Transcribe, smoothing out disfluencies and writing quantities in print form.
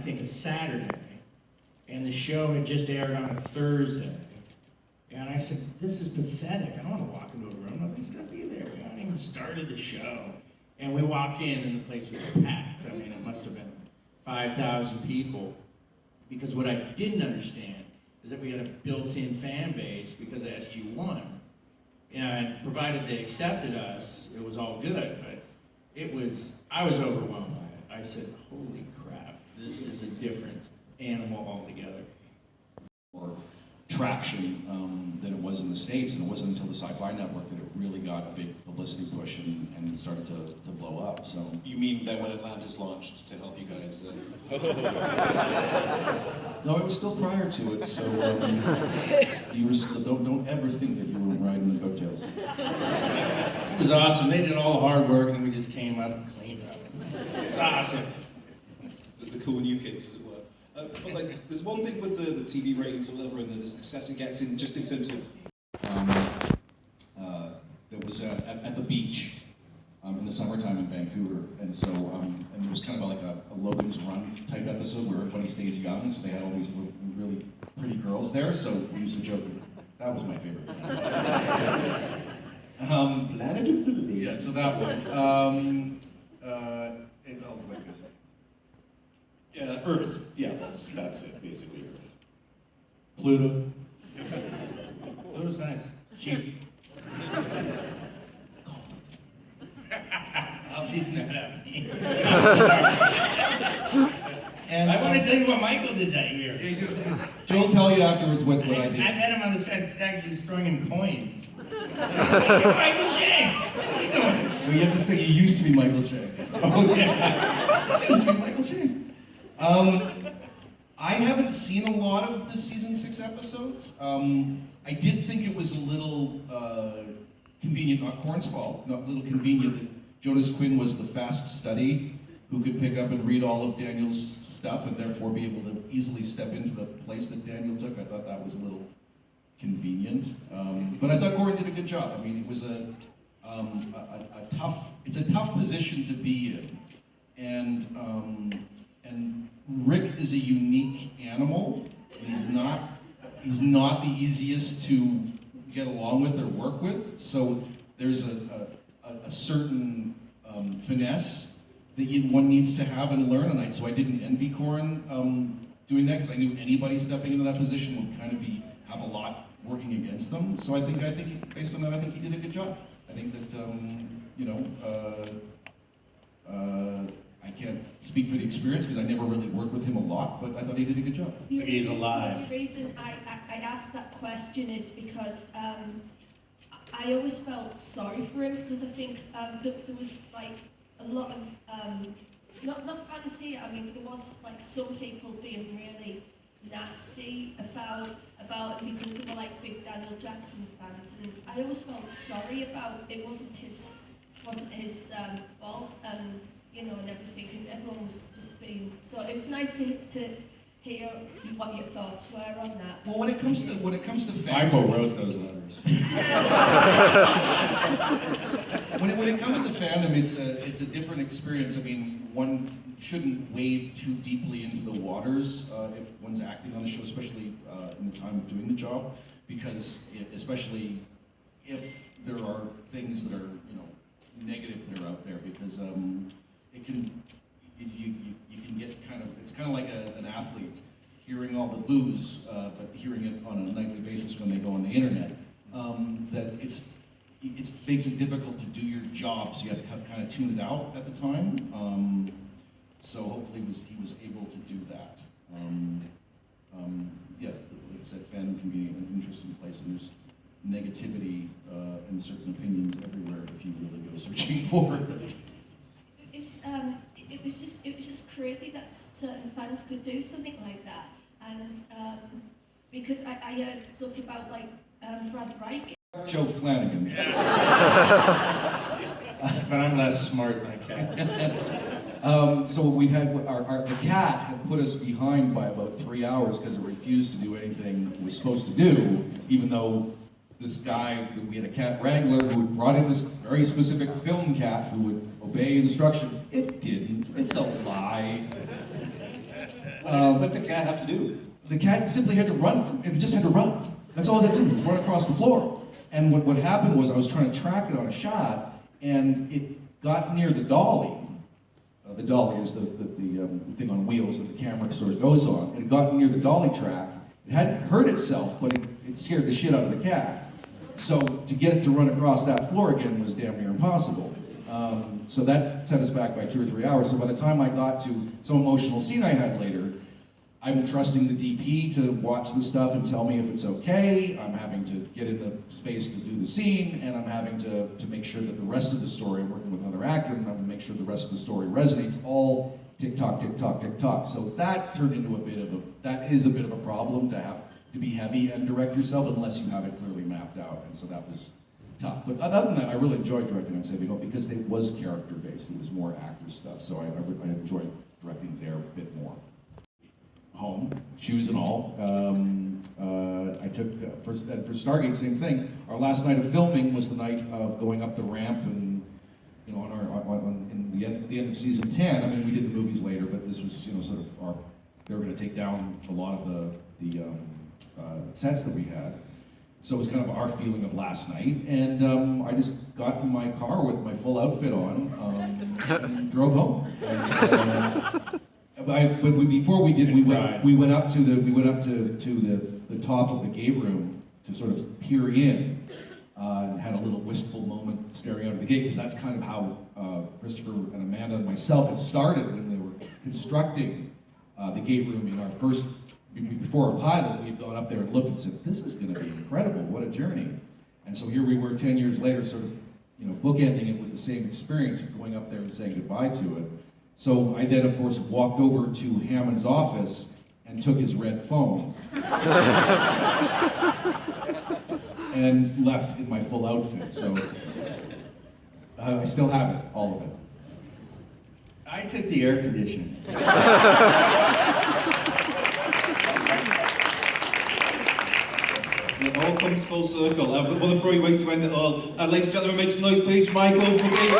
think, a Saturday, and the show had just aired on a Thursday. And I said, this is pathetic. I don't want to walk into a room. Nobody's going to be there. We haven't even started the show. And we walk in, and the place was packed. I mean, it must have been 5,000 people. Because what I didn't understand is that we had a built-in fan base because of SG-1. And provided they accepted us, it was all good. But I was overwhelmed by it. I said, holy crap, this is a different animal altogether. Or traction than it was in the States, and it wasn't until the Sci-Fi Network that it really got a big publicity push and it started to blow up. So you mean that when Atlantis launched to help you guys? No, it was still prior to it. So you were still, don't ever think that you were riding the coattails. It was awesome. They did all the hard work, and we just came up and cleaned up. It was awesome. The cool new kids, as it were. But like, there's one thing with the TV ratings or whatever, and the success it gets in just in terms of. There was at the beach in the summertime in Vancouver, and so and it was kind of like a Logan's Run type episode where everybody stays young. So they had all these really pretty girls there. So we used to joke that was my favorite. Planet of the Lake. Yeah, so that one. Earth. Yeah, that's it. Basically, Earth. Pluto. Pluto's nice. Cheap. She's not at me. And I want to tell you what Michael did that year. Joe'll tell you afterwards what I did. I met him on the set, actually throwing in coins. Michael Shanks! What are you doing? Well, you have to say you used to be Michael Shanks. Oh, yeah. I used to be Michael Shanks. I haven't seen a lot of the season 6 episodes. I did think it was a little convenient, not Corn's fault, not a little convenient that Jonas Quinn was the fast study who could pick up and read all of Daniel's stuff and therefore be able to easily step into the place that Daniel took. I thought that was a little convenient. But I thought Corin did a good job. I mean, it was a tough position to be in. And Rick is a unique animal. He's not the easiest to get along with or work with. So there's a certain finesse that one needs to have and learn. And so I didn't envy Corin doing that because I knew anybody stepping into that position would kind of have a lot working against them. So I think based on that, I think he did a good job. I think that I can't speak for the experience because I never really worked with him a lot, but I thought he did a good job. He's alive. The reason I asked that question is because I always felt sorry for him because I think there was like a lot of not fans here. I mean, there was like some people being really nasty about it because they were like big Daniel Jackson fans, and I always felt sorry about it. Wasn't his fault, and everything, and everyone was just being. So it was nice to hear what your thoughts were on that. Well, when it comes to fandom, Michael wrote those letters. when it comes to fandom, it's a different experience. I mean, one shouldn't wade too deeply into the waters if one's acting on the show, especially in the time of doing the job, because especially if there are things that are negative that are out there, because you can get kind of, it's kind of like an athlete hearing all the boos, but hearing it on a nightly basis when they go on the internet. That it makes it difficult to do your job, so you have to kind of tune it out at the time. So hopefully he was able to do that. Yes, like I said, fandom can be an interesting place, and there's negativity and certain opinions everywhere if you really go searching for it. It was just crazy that certain fans could do something like that, and because I heard stuff about like Brad Wright. Joe Flanagan. But I'm less smart than I can. So we'd had the cat had put us behind by about 3 hours because it refused to do anything it was supposed to do, even though this guy, we had a cat wrangler who had brought in this very specific film cat who would obey instruction. It didn't. It's a lie. What did the cat have to do? The cat simply had to run. It just had to run. That's all it had to do, was run across the floor. And what happened was I was trying to track it on a shot, and it got near the dolly. The dolly is the thing on wheels that the camera sort of goes on. And it got near the dolly track. It hadn't hurt itself, but it scared the shit out of the cat. So to get it to run across that floor again was damn near impossible. So that set us back by 2 or 3 hours. So by the time I got to some emotional scene I had later, I'm trusting the DP to watch the stuff and tell me if it's okay. I'm having to get in the space to do the scene, and I'm having to make sure that the rest of the story, I'm working with another actor, and I'm going to make sure the rest of the story resonates. All tick-tock, tick-tock, tick-tock. So that turned into that is a bit of a problem to have to be heavy and direct yourself unless you have it clearly mapped out. And so that was tough. But other than that, I really enjoyed directing on Saving Hope because it was character-based. It was more actor stuff. So I enjoyed directing there a bit more. Home, shoes and all. I took for Stargate, same thing. Our last night of filming was the night of going up the ramp, and in the end of season 10. I mean, we did the movies later, but this was sort of they were going to take down a lot of the sets that we had. So it was kind of our feeling of last night, and I just got in my car with my full outfit on and drove home. But before we did, we went up to the top of the gate room to sort of peer in, and had a little wistful moment staring out of the gate, because that's kind of how Christopher and Amanda and myself had started when they were constructing the gate room in our first. Before our pilot, we had gone up there and looked and said, "This is going to be incredible! What a journey!" And so here we were 10 years later, sort of bookending it with the same experience of going up there and saying goodbye to it. So I then, of course, walked over to Hammond's office and took his red phone and left in my full outfit. So I still have it, all of it. I took the air conditioning. It all comes full circle. What a great way to end it all. Ladies and gentlemen, make some noise, please, Michael, for being